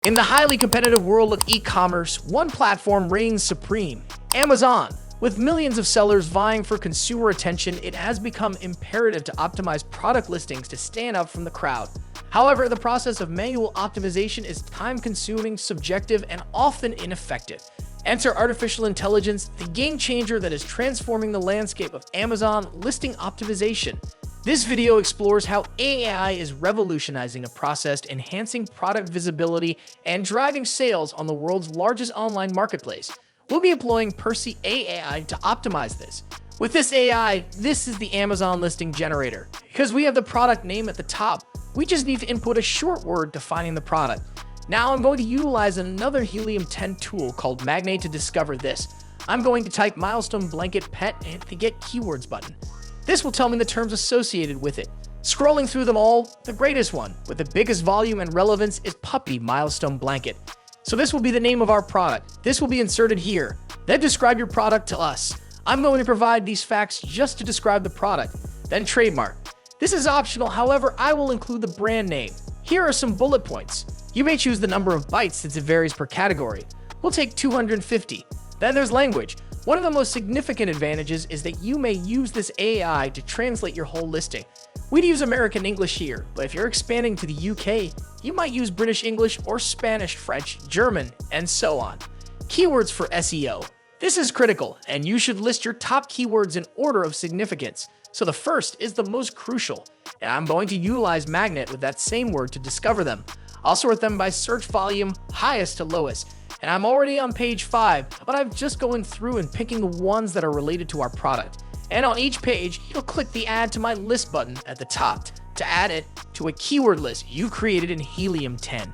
In the highly competitive world of e-commerce, one platform reigns supreme: Amazon. With millions of sellers vying for consumer attention, it has become imperative to optimize product listings to stand out from the crowd. However, the process of manual optimization is time-consuming, subjective, and often ineffective. Enter artificial intelligence, the game changer that is transforming the landscape of Amazon listing optimization. This video explores how AI is revolutionizing a process, enhancing product visibility, and driving sales on the world's largest online marketplace. We'll be employing Perci AI to optimize this. With this AI, this is the Amazon listing generator. Because we have the product name at the top, we just need to input a short word defining the product. Now I'm going to utilize another Helium 10 tool called Magnate to discover this. I'm going to type milestone blanket pet and hit the get keywords button. This will tell me the terms associated with it. Scrolling through them all, the greatest one, with the biggest volume and relevance, is puppy milestone blanket. So this will be the name of our product. This will be inserted here. Then describe your product to us. I'm going to provide these facts just to describe the product. Then trademark. This is optional, however, I will include the brand name. Here are some bullet points. You may choose the number of bytes since it varies per category. We'll take 250. Then there's language. One of the most significant advantages is that you may use this AI to translate your whole listing. We'd use American English here, but if you're expanding to the UK, you might use British English or Spanish, French, German, and so on. Keywords for SEO. This is critical, and you should list your top keywords in order of significance. So the first is the most crucial, and I'm going to utilize Magnet with that same word to discover them. I'll sort them by search volume, highest to lowest. And I'm already on page 5, but I'm just going through and picking the ones that are related to our product. And on each page, you'll click the Add to My List button at the top to add it to a keyword list you've created in Helium 10.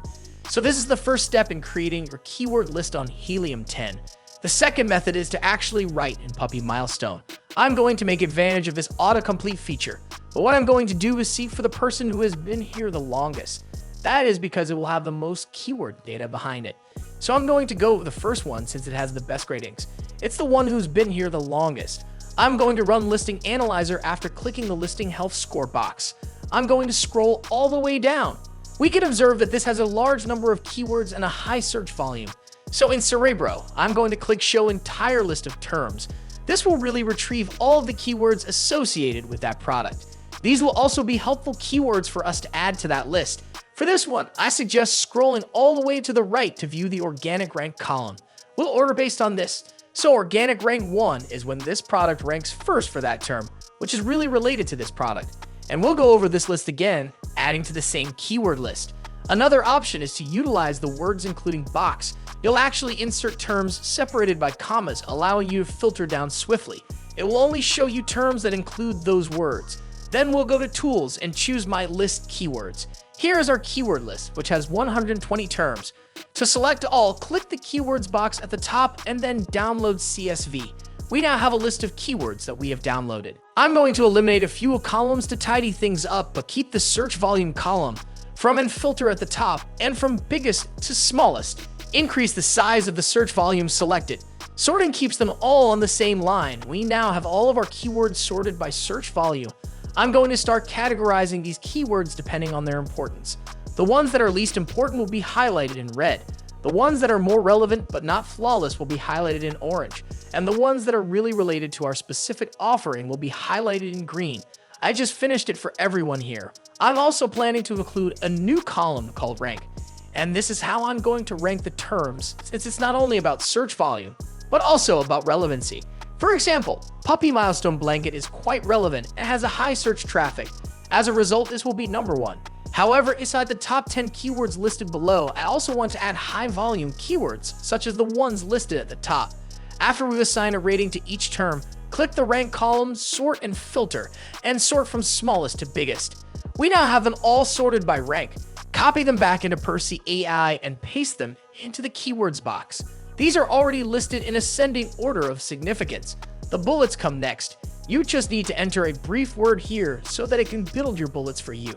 So this is the first step in creating your keyword list on Helium 10. The second method is to actually write in Puppy Milestone. I'm going to make advantage of this autocomplete feature, but what I'm going to do is seek for the person who has been here the longest. That is because it will have the most keyword data behind it. So I'm going to go with the first one since it has the best ratings. It's the one who's been here the longest. I'm going to run Listing Analyzer after clicking the Listing Health Score box. I'm going to scroll all the way down. We can observe that this has a large number of keywords and a high search volume. So in Cerebro, I'm going to click Show Entire List of Terms. This will really retrieve all of the keywords associated with that product. These will also be helpful keywords for us to add to that list. For this one, I suggest scrolling all the way to the right to view the organic rank column. We'll order based on this. So organic rank 1 is when this product ranks first for that term, which is really related to this product. And we'll go over this list again, adding to the same keyword list. Another option is to utilize the words including box. You'll actually insert terms separated by commas, allowing you to filter down swiftly. It will only show you terms that include those words. Then we'll go to Tools and choose My List Keywords. Here is our keyword list, which has 120 terms. To select all, click the keywords box at the top and then download CSV. We now have a list of keywords that we have downloaded. I'm going to eliminate a few columns to tidy things up, but keep the search volume column from and filter at the top and from biggest to smallest. Increase the size of the search volume selected. Sorting keeps them all on the same line. We now have all of our keywords sorted by search volume. I'm going to start categorizing these keywords depending on their importance. The ones that are least important will be highlighted in red. The ones that are more relevant but not flawless will be highlighted in orange. And the ones that are really related to our specific offering will be highlighted in green. I just finished it for everyone here. I'm also planning to include a new column called rank. And this is how I'm going to rank the terms, since it's not only about search volume, but also about relevancy. For example, Puppy Milestone Blanket is quite relevant and has a high search traffic. As a result, this will be number 1. However, inside the top 10 keywords listed below, I also want to add high volume keywords, such as the ones listed at the top. After we assign a rating to each term, click the rank column, sort and filter, and sort from smallest to biggest. We now have them all sorted by rank. Copy them back into Perci AI and paste them into the keywords box. These are already listed in ascending order of significance. The bullets come next. You just need to enter a brief word here so that it can build your bullets for you.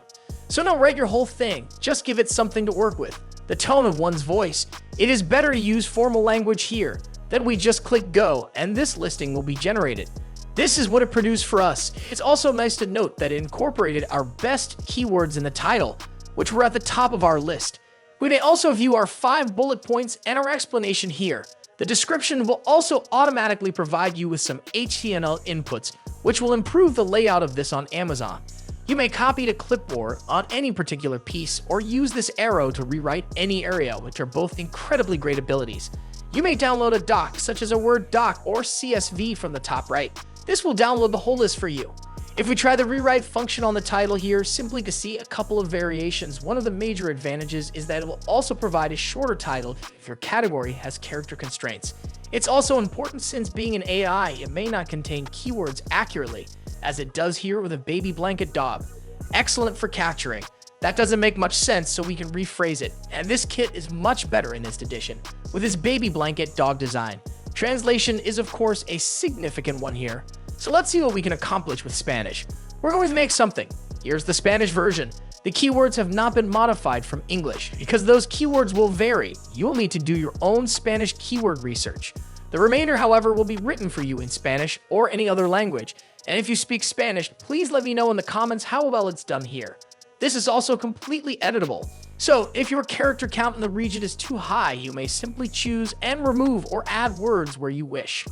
So don't write your whole thing, just give it something to work with. The tone of one's voice. It is better to use formal language here. Then we just click go and this listing will be generated. This is what it produced for us. It's also nice to note that it incorporated our best keywords in the title, which were at the top of our list. We may also view our 5 bullet points and our explanation here. The description will also automatically provide you with some HTML inputs, which will improve the layout of this on Amazon. You may copy to clipboard on any particular piece or use this arrow to rewrite any area, which are both incredibly great abilities. You may download a doc, such as a Word doc or CSV from the top right. This will download the whole list for you. If we try the rewrite function on the title here, simply to see a couple of variations, one of the major advantages is that it will also provide a shorter title if your category has character constraints. It's also important since being an AI, it may not contain keywords accurately, as it does here with a baby blanket dog. Excellent for capturing. That doesn't make much sense, so we can rephrase it, and this kit is much better in this edition, with its baby blanket dog design. Translation is of course a significant one here, so let's see what we can accomplish with Spanish. We're going to make something. Here's the Spanish version. The keywords have not been modified from English, because those keywords will vary. You will need to do your own Spanish keyword research. The remainder, however, will be written for you in Spanish or any other language, and if you speak Spanish, please let me know in the comments how well it's done here. This is also completely editable, so if your character count in the region is too high, you may simply choose and remove or add words where you wish.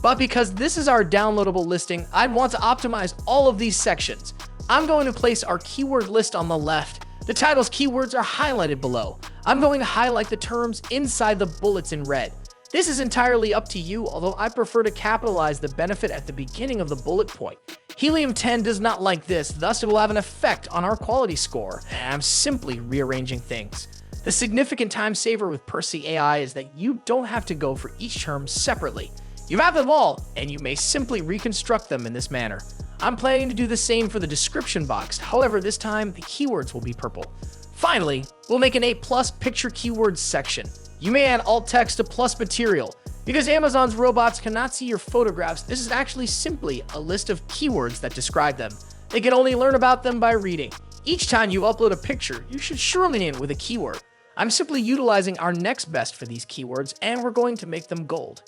But because this is our downloadable listing, I'd want to optimize all of these sections. I'm going to place our keyword list on the left. The title's keywords are highlighted below. I'm going to highlight the terms inside the bullets in red. This is entirely up to you, although I prefer to capitalize the benefit at the beginning of the bullet point. Helium 10 does not like this, thus it will have an effect on our quality score, and I'm simply rearranging things. The significant time saver with Perci AI is that you don't have to go for each term separately. You have them all, and you may simply reconstruct them in this manner. I'm planning to do the same for the description box, however this time the keywords will be purple. Finally, we'll make an A+ picture keywords section. You may add alt text to plus material. Because Amazon's robots cannot see your photographs, this is actually simply a list of keywords that describe them. They can only learn about them by reading. Each time you upload a picture, you should surely name it with a keyword. I'm simply utilizing our next best for these keywords, and we're going to make them gold.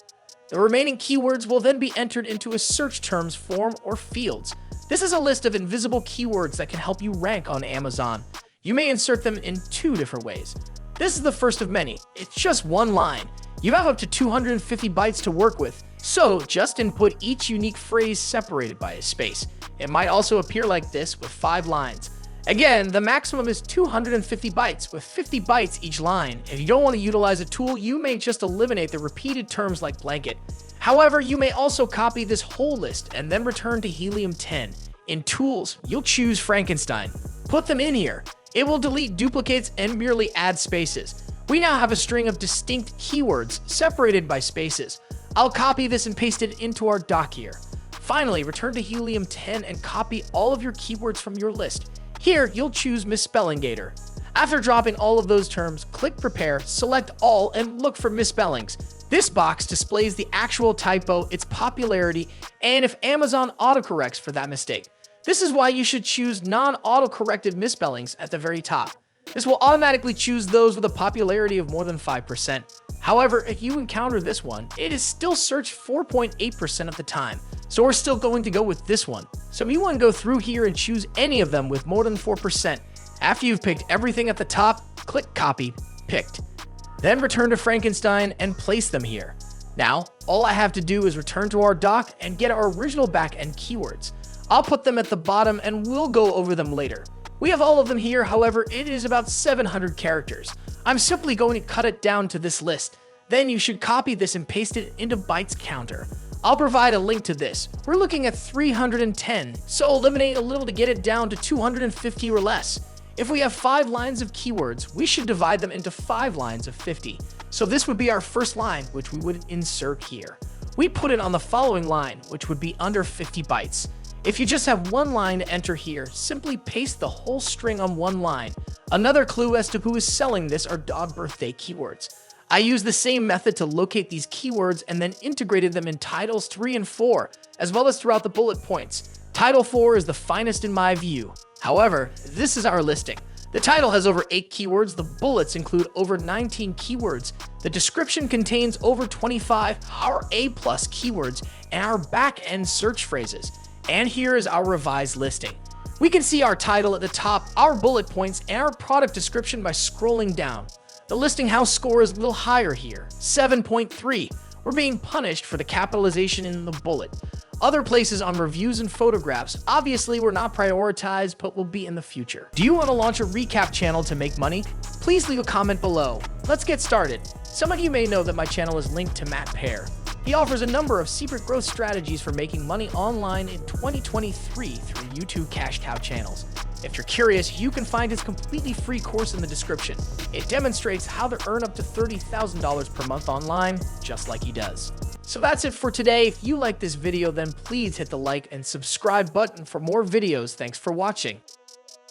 The remaining keywords will then be entered into a search terms form or fields. This is a list of invisible keywords that can help you rank on Amazon. You may insert them in 2 different ways. This is the first of many. It's just one line. You have up to 250 bytes to work with, so just input each unique phrase separated by a space. It might also appear like this with 5 lines. Again, the maximum is 250 bytes, with 50 bytes each line. If you don't want to utilize a tool, you may just eliminate the repeated terms like blanket. However, you may also copy this whole list and then return to Helium 10. In Tools, you'll choose Frankenstein. Put them in here. It will delete duplicates and merely add spaces. We now have a string of distinct keywords separated by spaces. I'll copy this and paste it into our doc here. Finally, return to Helium 10 and copy all of your keywords from your list. Here, you'll choose Misspelling Gator. After dropping all of those terms, click Prepare, select All, and look for misspellings. This box displays the actual typo, its popularity, and if Amazon autocorrects for that mistake. This is why you should choose non-auto-corrected misspellings at the very top. This will automatically choose those with a popularity of more than 5%. However, if you encounter this one, it is still searched 4.8% of the time, so we're still going to go with this one. So you want to go through here and choose any of them with more than 4%. After you've picked everything at the top, click Copy, Picked. Then return to Frankenstein and place them here. Now, all I have to do is return to our doc and get our original backend keywords. I'll put them at the bottom and we'll go over them later. We have all of them here, however, it is about 700 characters. I'm simply going to cut it down to this list. Then you should copy this and paste it into bytes counter. I'll provide a link to this. We're looking at 310, so eliminate a little to get it down to 250 or less. If we have 5 lines of keywords, we should divide them into 5 lines of 50. So this would be our first line, which we would insert here. We put it on the following line, which would be under 50 bytes. If you just have one line to enter here, simply paste the whole string on one line. Another clue as to who is selling this are dog birthday keywords. I used the same method to locate these keywords and then integrated them in titles 3 and 4, as well as throughout the bullet points. Title 4 is the finest in my view. However, this is our listing. The title has over 8 keywords, the bullets include over 19 keywords, the description contains over 25, our A+ keywords, and our back-end search phrases. And here is our revised listing. We can see our title at the top, our bullet points, and our product description by scrolling down. The listing house score is a little higher here, 7.3. We're being punished for the capitalization in the bullet. Other places on reviews and photographs obviously were not prioritized but will be in the future. Do you want to launch a recap channel to make money? Please leave a comment below. Let's get started. Some of you may know that my channel is linked to Matt Pear. He offers a number of secret growth strategies for making money online in 2023 through YouTube cash cow channels. If you're curious, you can find his completely free course in the description. It demonstrates how to earn up to $30,000 per month online, just like he does. So that's it for today. If you like this video, then please hit the like and subscribe button for more videos. Thanks for watching.